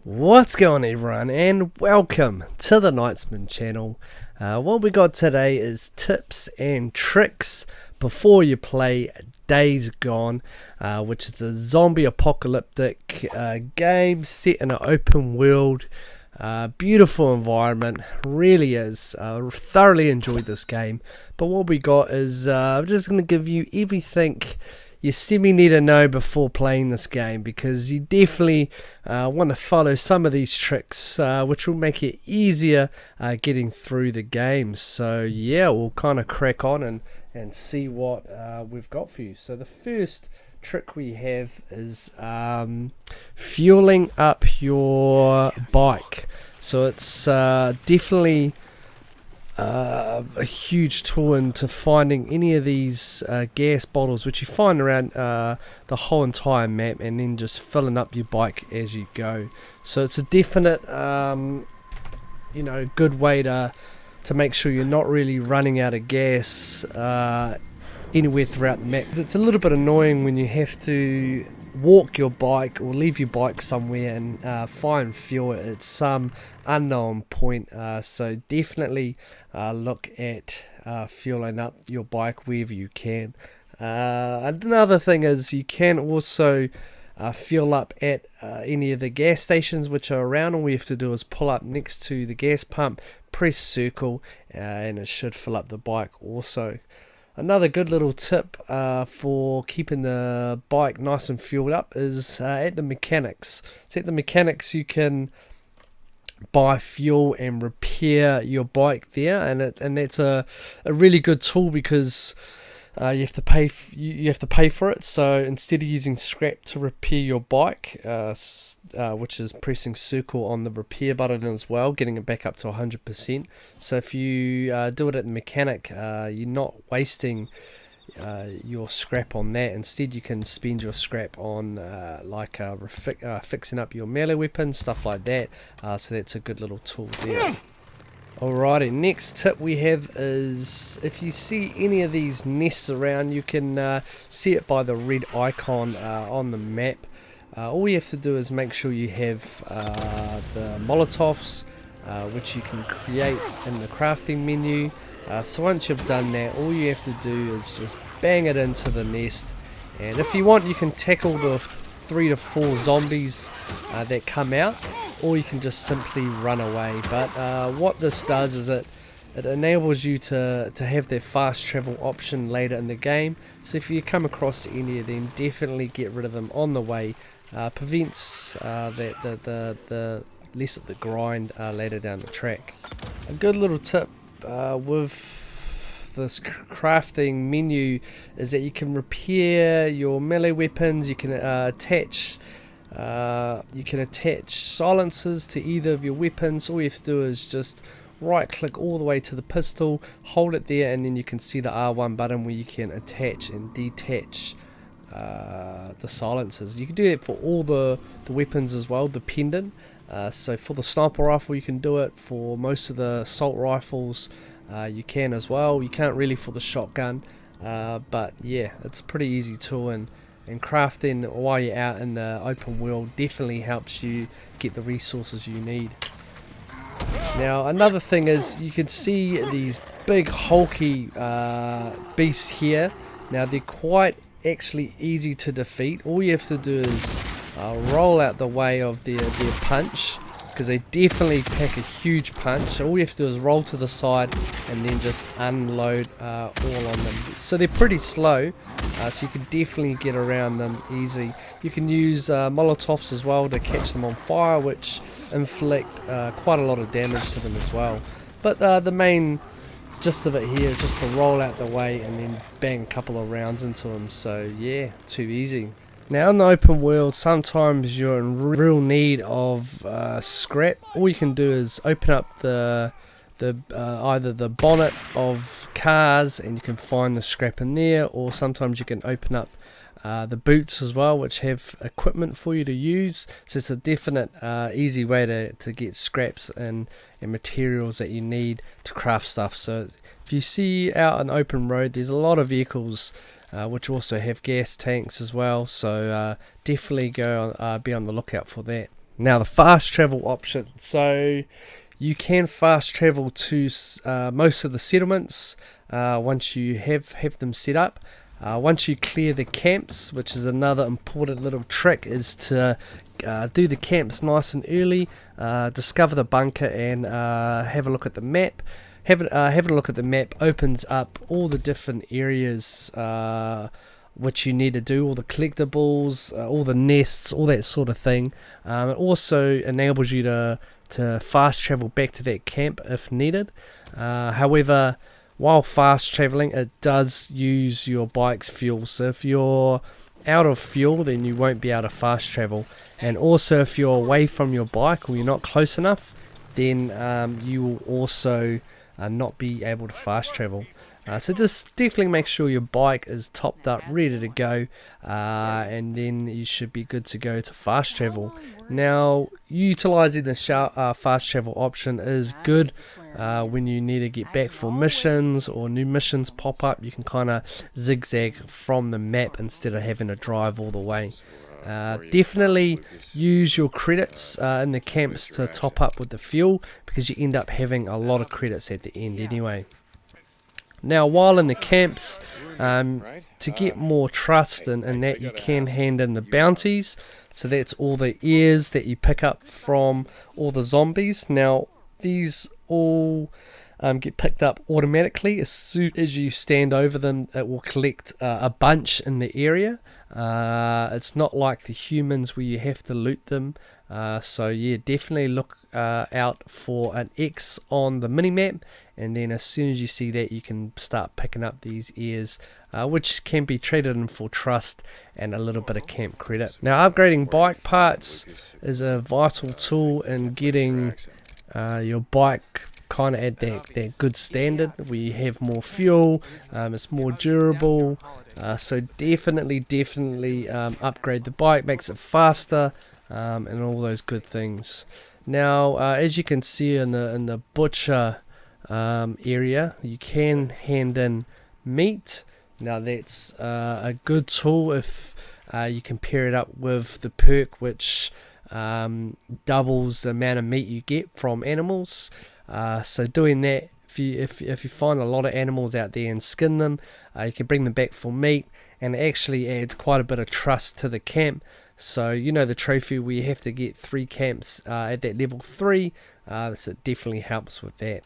What's going on, everyone, and welcome to the Knightsman channel. What we got today is tips and tricks before you play Days Gone, which is a zombie apocalyptic game set in an open world. Beautiful environment, really is. Thoroughly enjoyed this game. But what we got is I'm just going to give you everything you semi need to know before playing this game, because you definitely want to follow some of these tricks, which will make it easier getting through the game. So yeah, we'll kind of crack on and see what we've got for you. So the first trick we have is fueling up your bike. So it's definitely a huge tool into finding any of these gas bottles, which you find around the whole entire map, and then just filling up your bike as you go. So it's a definite good way to make sure you're not really running out of gas anywhere throughout the map. It's a little bit annoying when you have to walk your bike or leave your bike somewhere and find fuel at some unknown point, so definitely look at fueling up your bike wherever you can. Another thing is you can also fuel up at any of the gas stations which are around. All we have to do is pull up next to the gas pump, press circle, and it should fill up the bike also. Another good little tip for keeping the bike nice and fueled up is at the mechanics. So at the mechanics you can buy fuel and repair your bike there, and that's a really good tool, because you have to pay for it. So instead of using scrap to repair your bike, which is pressing circle on the repair button as well, getting it back up to 100%. So if you do it at the mechanic, you're not wasting your scrap on that. Instead you can spend your scrap on fixing up your melee weapons, stuff like that. So that's a good little tool there. Alrighty, next tip we have is if you see any of these nests around, you can see it by the red icon on the map. All you have to do is make sure you have the Molotovs, which you can create in the crafting menu. So once you've done that, all you have to do is just bang it into the nest, and if you want you can tackle the 3 to 4 zombies that come out, or you can just simply run away. But what this does is it enables you to have that fast travel option later in the game. So if you come across any of them, definitely get rid of them on the way. Prevents the less of the grind later down the track. A good little tip with this crafting menu is that you can repair your melee weapons. You can attach silencers to either of your weapons. All you have to do is just right click all the way to the pistol, hold it there, and then you can see the R1 button where you can attach and detach the silencers. You can do that for all the weapons as well, dependent. So for the sniper rifle you can do it, for most of the assault rifles you can as well. You can't really for the shotgun, but yeah, it's a pretty easy tool, and crafting while you're out in the open world definitely helps you get the resources you need. Now another thing is you can see these big hulky beasts here. Now they're quite actually easy to defeat. All you have to do is roll out the way of their punch, because they definitely pack a huge punch. So all you have to do is roll to the side and then just unload all on them. So they're pretty slow, so you can definitely get around them easy. You can use Molotovs as well to catch them on fire, which inflict quite a lot of damage to them as well. But the main gist of it here is just to roll out the way and then bang a couple of rounds into them. So yeah, too easy. Now in the open world, sometimes you're in real need of scrap. All you can do is open up the either the bonnet of cars and you can find the scrap in there, or sometimes you can open up the boots as well, which have equipment for you to use. So it's a definite easy way to get scraps and materials that you need to craft stuff. So if you see out an open road, there's a lot of vehicles which also have gas tanks as well, so definitely go be on the lookout for that. Now the fast travel option. So you can fast travel to most of the settlements once you have them set up. Once you clear the camps, which is another important little trick, is to do the camps nice and early, discover the bunker, and have a look at the map. Having a look at the map opens up all the different areas which you need to do, all the collectibles, all the nests, all that sort of thing. It also enables you to fast travel back to that camp if needed. However, while fast traveling, it does use your bike's fuel. So if you're out of fuel, then you won't be able to fast travel. And also, if you're away from your bike or you're not close enough, then you will also not be able to fast travel. So just definitely make sure your bike is topped up, ready to go, and then you should be good to go to fast travel. Now, utilizing the fast travel option is good when you need to get back for missions or new missions pop up. You can kind of zigzag from the map instead of having to drive all the way. Definitely use your credits in the camps to top up with the fuel, because you end up having a lot of credits at the end anyway. Now, while in the camps, to get more trust and that, you can hand in the bounties. So that's all the ears that you pick up from all the zombies. Now, these all get picked up automatically. As soon as you stand over them, it will collect a bunch in the area. It's not like the humans where you have to loot them. So yeah, definitely look out for an X on the minimap, and then as soon as you see that, you can start picking up these ears, which can be traded in for trust and a little bit of camp credit. Now, upgrading bike parts is a vital tool in getting your bike kind of at that good standard where you have more fuel, it's more durable. So definitely upgrade the bike, makes it faster, and all those good things. Now, as you can see in the butcher area, you can hand in meat. Now that's a good tool if you can pair it up with the perk which doubles the amount of meat you get from animals. So doing that, if you find a lot of animals out there and skin them, you can bring them back for meat, and it actually adds quite a bit of trust to the camp. So you know the trophy where you have to get 3 camps at that level 3, so it definitely helps with that.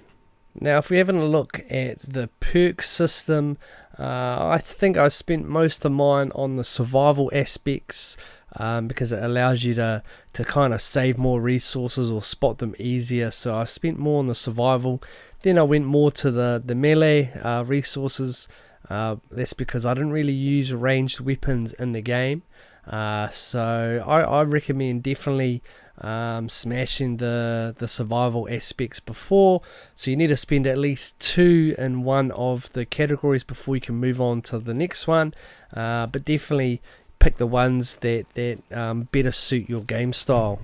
Now, if we're having a look at the perk system, I think I spent most of mine on the survival aspects, because it allows you to kind of save more resources or spot them easier. So I spent more on the survival. Then I went more to the melee resources. That's because I didn't really use ranged weapons in the game. So I recommend definitely smashing the survival aspects before. So you need to spend at least 2 in one of the categories before you can move on to the next one. But definitely pick the ones that better suit your game style.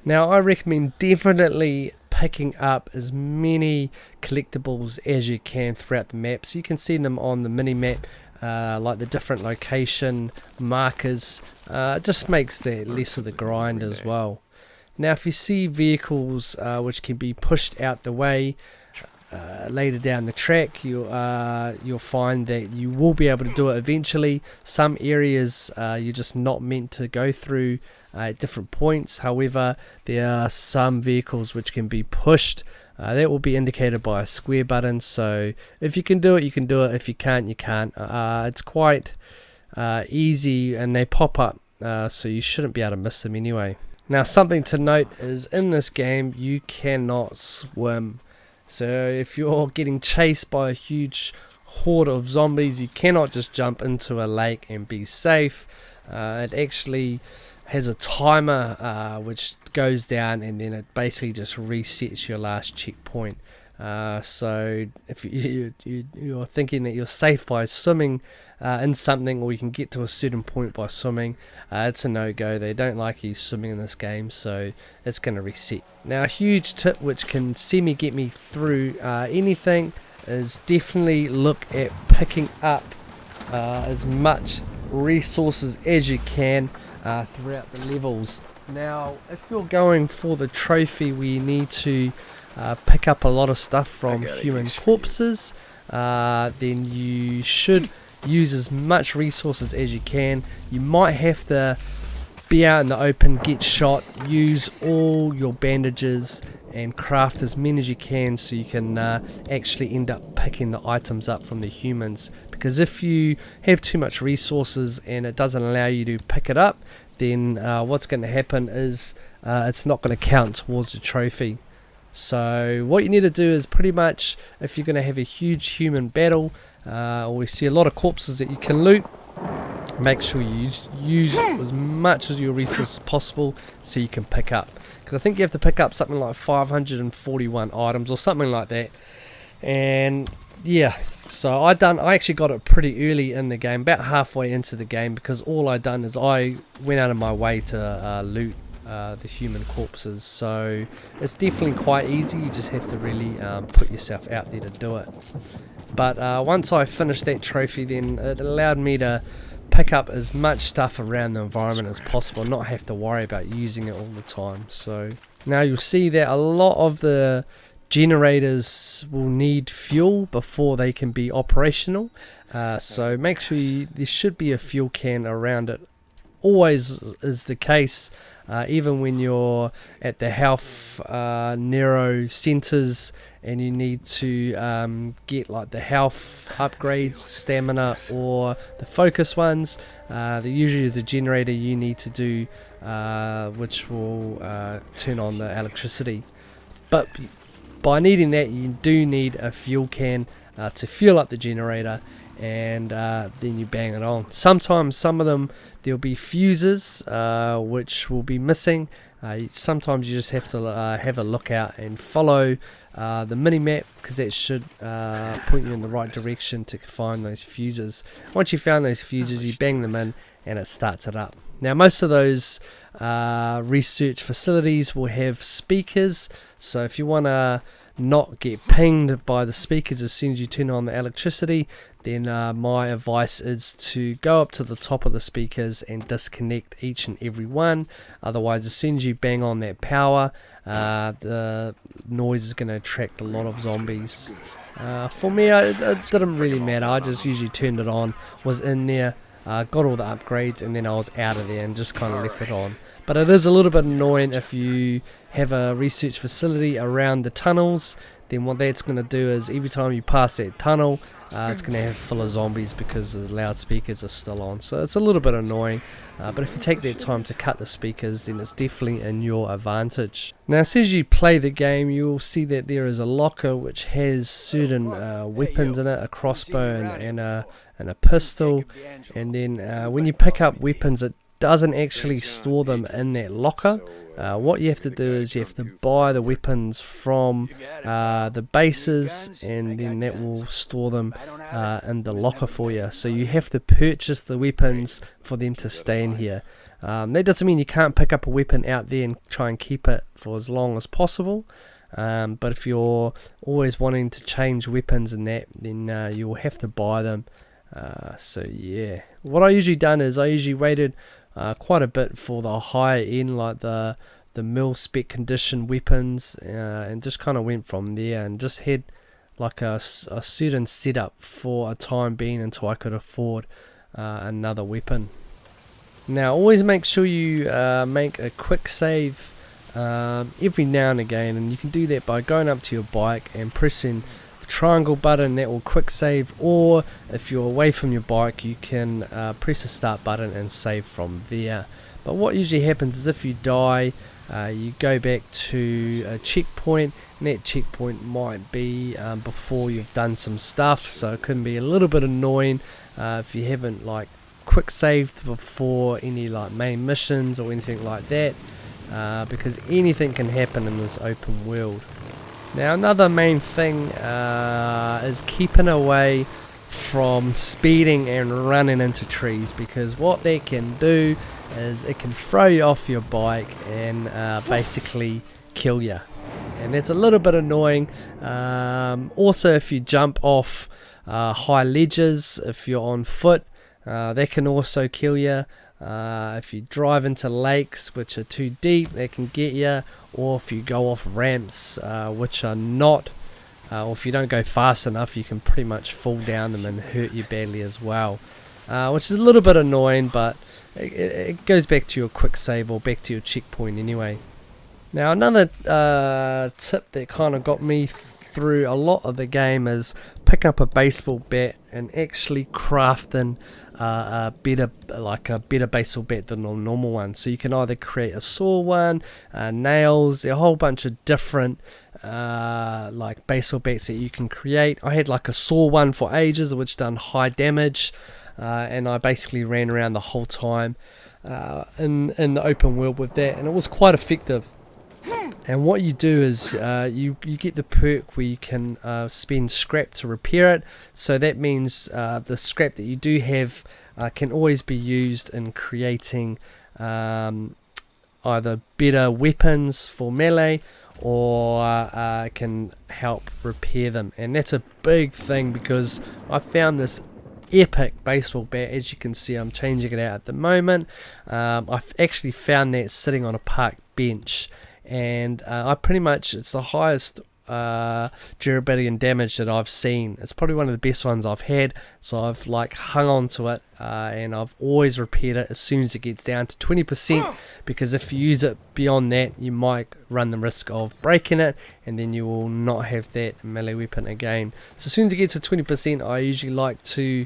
Now, I recommend definitely picking up as many collectibles as you can throughout the map. So you can see them on the mini map, like the different location markers. It just makes that less of the grind as well. Now, if you see vehicles which can be pushed out the way later down the track, you'll find that you will be able to do it eventually. Some areas you're just not meant to go through at different points. However, there are some vehicles which can be pushed. That will be indicated by a square button. So if you can do it, you can do it. If you can't, you can't. It's quite easy, and they pop up, so you shouldn't be able to miss them anyway. Now, something to note is in this game you cannot swim. So if you're getting chased by a huge horde of zombies, you cannot just jump into a lake and be safe. It actually has a timer which goes down, and then it basically just resets your last checkpoint. So if you're thinking that you're safe by swimming in something, or you can get to a certain point by swimming, it's a no-go. They don't like you swimming in this game, so it's going to reset. Now, a huge tip which can get me through anything is definitely look at picking up as much resources as you can throughout the levels. Now, if you're going for the trophy, we need to pick up a lot of stuff from human corpses. Then you should use as much resources as you can. You might have to be out in the open, get shot, use all your bandages and craft as many as you can so you can actually end up picking the items up from the humans, because if you have too much resources and it doesn't allow you to pick it up, then what's going to happen is it's not going to count towards the trophy. So what you need to do is pretty much, if you're going to have a huge human battle, or we see a lot of corpses that you can loot, make sure you use as much of your resources possible so you can pick up, because I think you have to pick up something like 541 items or something like that. And yeah, so I actually got it pretty early in the game, about halfway into the game, because all I done is I went out of my way to loot the human corpses. So it's definitely quite easy, you just have to really put yourself out there to do it. But once I finished that trophy, then it allowed me to pick up as much stuff around the environment as possible, not have to worry about using it all the time. So now you'll see that a lot of the generators will need fuel before they can be operational, so make sure there should be a fuel can around it. Always is the case, even when you're at the health Nero centers and you need to get like the health upgrades, stamina, or the focus ones. There usually is a generator you need to do, which will turn on the electricity. But by needing that, you do need a fuel can to fuel up the generator, and then you bang it on. Sometimes some of them there'll be fuses which will be missing. Sometimes you just have to have a look out and follow the mini-map, because that should point you in the right direction to find those fuses. Once you found those fuses, you bang them in and it starts it up. Now most of those research facilities will have speakers, so if you want to not get pinged by the speakers as soon as you turn on the electricity, then my advice is to go up to the top of the speakers and disconnect each and every one. Otherwise, as soon as you bang on that power, the noise is going to attract a lot of zombies. For me, it didn't really matter. I just usually turned it on, was in there, got all the upgrades, and then I was out of there and just kind of left it on. But it is a little bit annoying if you have a research facility around the tunnels. Then what that's going to do is every time you pass that tunnel, it's going to have full of zombies because the loudspeakers are still on. So it's a little bit annoying, but if you take that time to cut the speakers, then it's definitely in your advantage. Now as soon as you play the game, you will see that there is a locker which has certain weapons in it, a crossbow and a pistol. And then when you pick up weapons, it doesn't actually store them in that locker. What you have to do is you have to buy the weapons from the bases, and then that will store them in the locker for you. So you have to purchase the weapons for them to stay in here. That doesn't mean you can't pick up a weapon out there and try and keep it for as long as possible. But if you're always wanting to change weapons and that, then you'll have to buy them. So yeah, what I usually done is I usually waited quite a bit for the higher end, like the mil spec condition weapons, and just kind of went from there and just had like a certain setup for a time being until I could afford another weapon. Now always make sure you make a quick save every now and again, and you can do that by going up to your bike and pressing the triangle button. That will quick save, or if you're away from your bike, you can press the start button and save from there. But what usually happens is if you die, you go back to a checkpoint, and that checkpoint might be before you've done some stuff, so it can be a little bit annoying if you haven't like quick saved before any like main missions or anything like that, because anything can happen in this open world. Now another main thing is keeping away from speeding and running into trees, because what that can do is it can throw you off your bike and basically kill you, and that's a little bit annoying. Also, if you jump off high ledges, if you're on foot, that can also kill you. If you drive into lakes which are too deep, they can get you, or if you go off ramps which are not, or if you don't go fast enough, you can pretty much fall down them and hurt you badly as well, which is a little bit annoying, but it goes back to your quick save or back to your checkpoint anyway. Now another tip that kind of got me through a lot of the game is pick up a baseball bat and actually crafting a better baseball bat than a normal one. So you can either create a saw one, nails, a whole bunch of different like baseball bats that you can create. I had like a saw one for ages which done high damage, and I basically ran around the whole time in the open world with that, and it was quite effective. And what you do is you get the perk where you can spend scrap to repair it. So that means the scrap that you do have can always be used in creating either better weapons for melee, or can help repair them. And that's a big thing, because I found this epic baseball bat. As you can see, I'm changing it out at the moment. I've actually found that sitting on a park bench, and I pretty much, it's the highest durability and damage that I've seen. It's probably one of the best ones I've had, so I've like hung on to it, and I've always repaired it as soon as it gets down to 20%, because if you use it beyond that, you might run the risk of breaking it, and then you will not have that melee weapon again. So as soon as it gets to 20%, I usually like to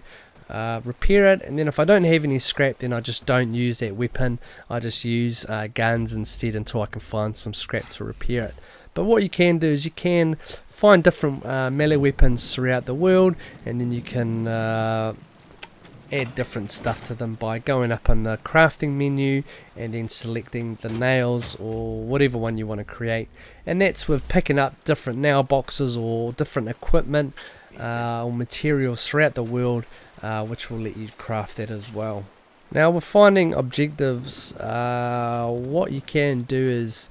repair it, and then if I don't have any scrap, then I just don't use that weapon. I just use guns instead until I can find some scrap to repair it. But what you can do is you can find different melee weapons throughout the world, and then you can add different stuff to them by going up on the crafting menu and then selecting the nails or whatever one you want to create. And that's with picking up different nail boxes or different equipment or materials throughout the world, which will let you craft that as well. Now with finding objectives, what you can do is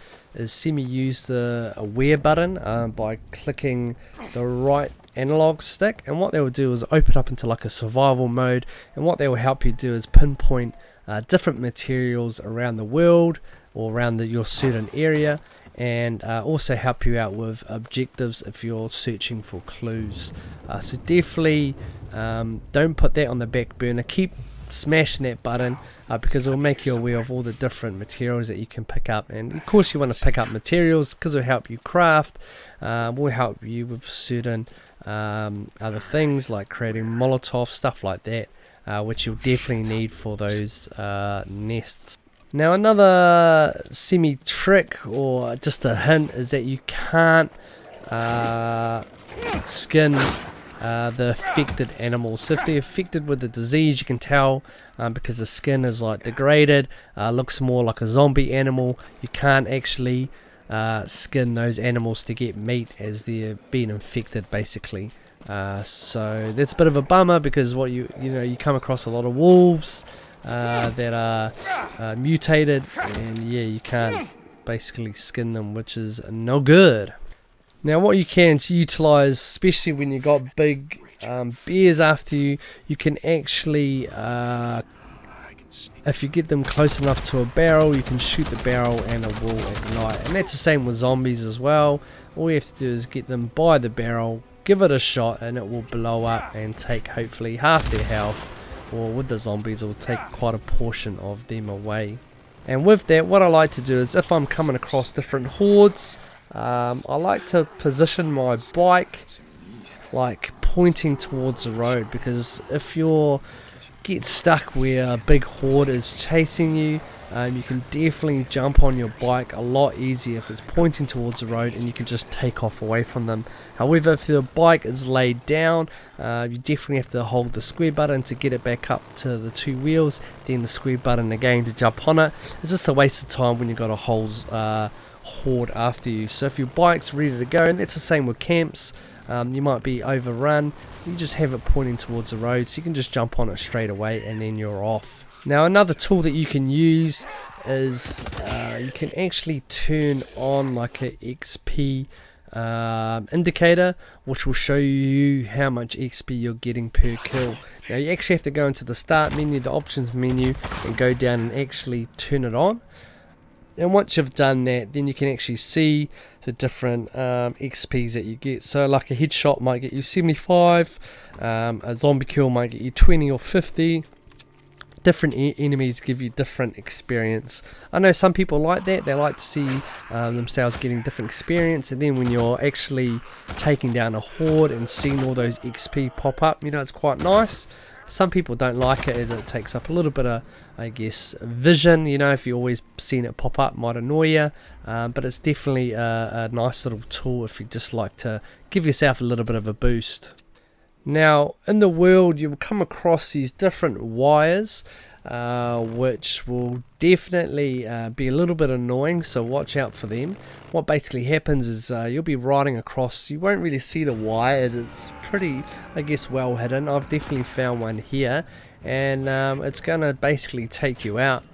use the aware button by clicking the right analog stick, and what they will do is open up into like a survival mode, and what they will help you do is pinpoint different materials around the world or around your certain area, and also help you out with objectives if you're searching for clues. So definitely don't put that on the back burner. Keep smashing that button, because it will make you aware of all the different materials that you can pick up. And of course you want to pick up materials because it will help you craft, will help you with certain other things like creating Molotov, stuff like that, which you'll definitely need for those nests. Now another semi trick or just a hint is that you can't skin the affected animals. So if they're affected with the disease, you can tell because the skin is like degraded, looks more like a zombie animal. You can't actually skin those animals to get meat as they're being infected basically. So that's a bit of a bummer, because what you come across a lot of wolves that are mutated, and yeah, you can't basically skin them, which is no good. Now what you can utilize, especially when you got big bears after you, you can actually if you get them close enough to a barrel, you can shoot the barrel and it will ignite. And that's the same with zombies as well. All you have to do is get them by the barrel, give it a shot, and it will blow up and take hopefully half their health, or with the zombies it will take quite a portion of them away. And with that, what I like to do is, if I'm coming across different hordes, I like to position my bike like pointing towards the road, because if you get stuck where a big horde is chasing you, you can definitely jump on your bike a lot easier if it's pointing towards the road, and you can just take off away from them. However, if your bike is laid down, you definitely have to hold the square button to get it back up to the two wheels, then the square button again to jump on it. It's just a waste of time when you've got a whole horde after you. So if your bike's ready to go, and that's the same with camps, you might be overrun, you just have it pointing towards the road, so you can just jump on it straight away and then you're off. Now another tool that you can use is you can actually turn on like a XP indicator, which will show you how much XP you're getting per kill. Now you actually have to go into the start menu, the options menu, and go down and actually turn it on. And once you've done that, then you can actually see the different XPs that you get. So like a headshot might get you 75, a zombie kill might get you 20 or 50. Different enemies give you different experience. I know some people like that. They like to see themselves getting different experience, and then when you're actually taking down a horde and seeing all those XP pop up, you know, it's quite nice. Some people don't like it as it takes up a little bit of, I guess, vision. You know, if you're always seeing it pop up, might annoy you. But it's definitely a nice little tool if you just like to give yourself a little bit of a boost. Now, in the world, you'll come across these different wires, which will definitely be a little bit annoying, so watch out for them. What basically happens is you'll be riding across, you won't really see the wires, it's pretty, I guess, well hidden. I've definitely found one here, and it's going to basically take you out,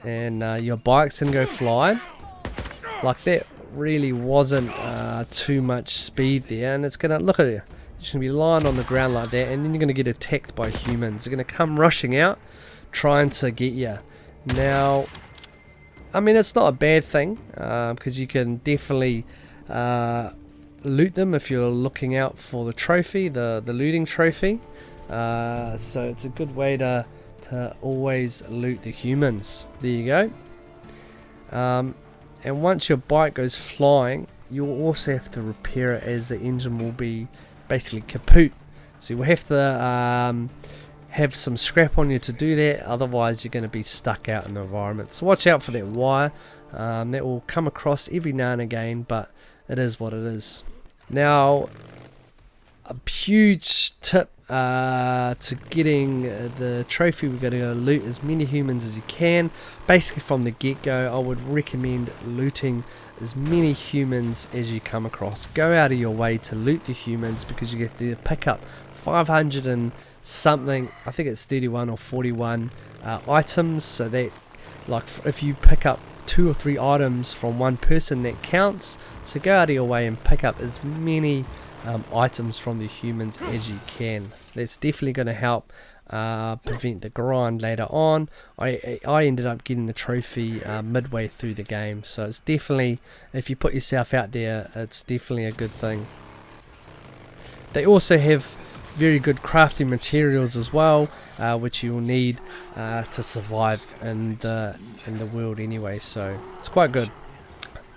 and your bike's going to go flying. Like that really wasn't too much speed there, and it's going to, look at it. You're going to be lying on the ground like that, and then you're going to get attacked by humans. They're going to come rushing out, trying to get you. Now, I mean, it's not a bad thing, because you can definitely loot them if you're looking out for the trophy, the looting trophy. So it's a good way to always loot the humans. There you go. And once your bike goes flying, you'll also have to repair it, as the engine will be basically kaput. So you'll have to have some scrap on you to do that, otherwise you're going to be stuck out in the environment. So watch out for that wire. That will come across every now and again, but it is what it is. Now, a huge tip to getting the trophy, we're going to go loot as many humans as you can. Basically from the get-go, I would recommend looting as many humans as you come across. Go out of your way to loot the humans, because you have to pick up 500 and something, I think it's 31 or 41 items, so that, like, if you pick up 2 or 3 items from one person, that counts. So go out of your way and pick up as many items from the humans as you can. That's definitely going to help prevent the grind later on. I ended up getting the trophy midway through the game, so it's definitely, if you put yourself out there, it's definitely a good thing. They also have very good crafting materials as well, which you'll need to survive in the world anyway, so it's quite good.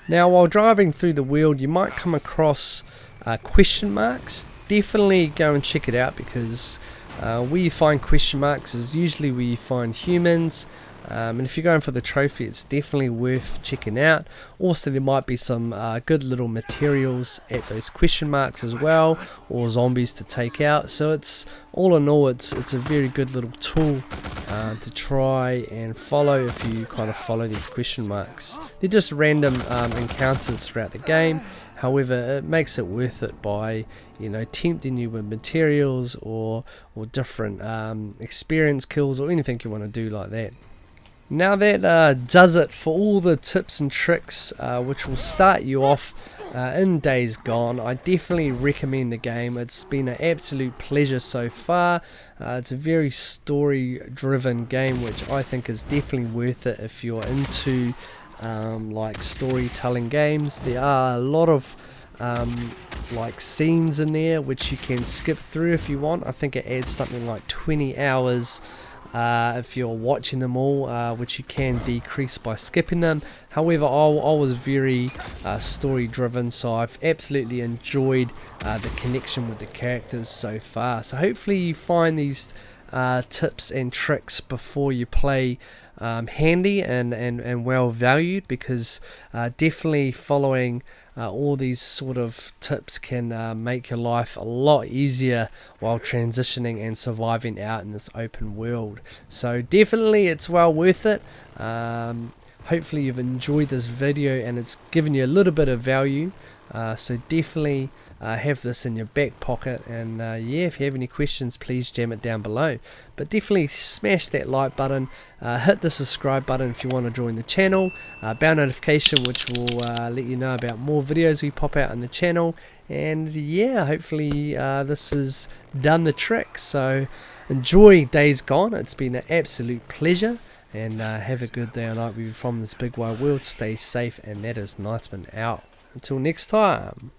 Now, while driving through the world, you might come across question marks. Definitely go and check it out, because where you find question marks is usually where you find humans, and if you're going for the trophy, it's definitely worth checking out. Also, there might be some good little materials at those question marks as well, or zombies to take out. So it's, all in all, it's a very good little tool to try and follow if you kind of follow these question marks. They're just random encounters throughout the game. However, it makes it worth it by, you know, tempting you with materials or different experience kills or anything you want to do like that. Now that does it for all the tips and tricks which will start you off in Days Gone. I definitely recommend the game. It's been an absolute pleasure so far. It's a very story driven game, which I think is definitely worth it if you're into like storytelling games. There are a lot of like scenes in there which you can skip through if you want. I think it adds something like 20 hours if you're watching them all, which you can decrease by skipping them. However, I was very story driven, so I've absolutely enjoyed the connection with the characters so far. So hopefully you find these tips and tricks before you play handy and well valued, because definitely following all these sort of tips can make your life a lot easier while transitioning and surviving out in this open world. So definitely it's well worth it. Hopefully you've enjoyed this video and it's given you a little bit of value. So definitely have this in your back pocket, and yeah, if you have any questions, please jam it down below. But definitely smash that like button, hit the subscribe button if you want to join the channel, bell notification which will let you know about more videos we pop out on the channel, and yeah, hopefully this has done the trick. So enjoy Days Gone, it's been an absolute pleasure, and have a good day or night with you from this big wide world. Stay safe, and that is Nightsman out. Until next time.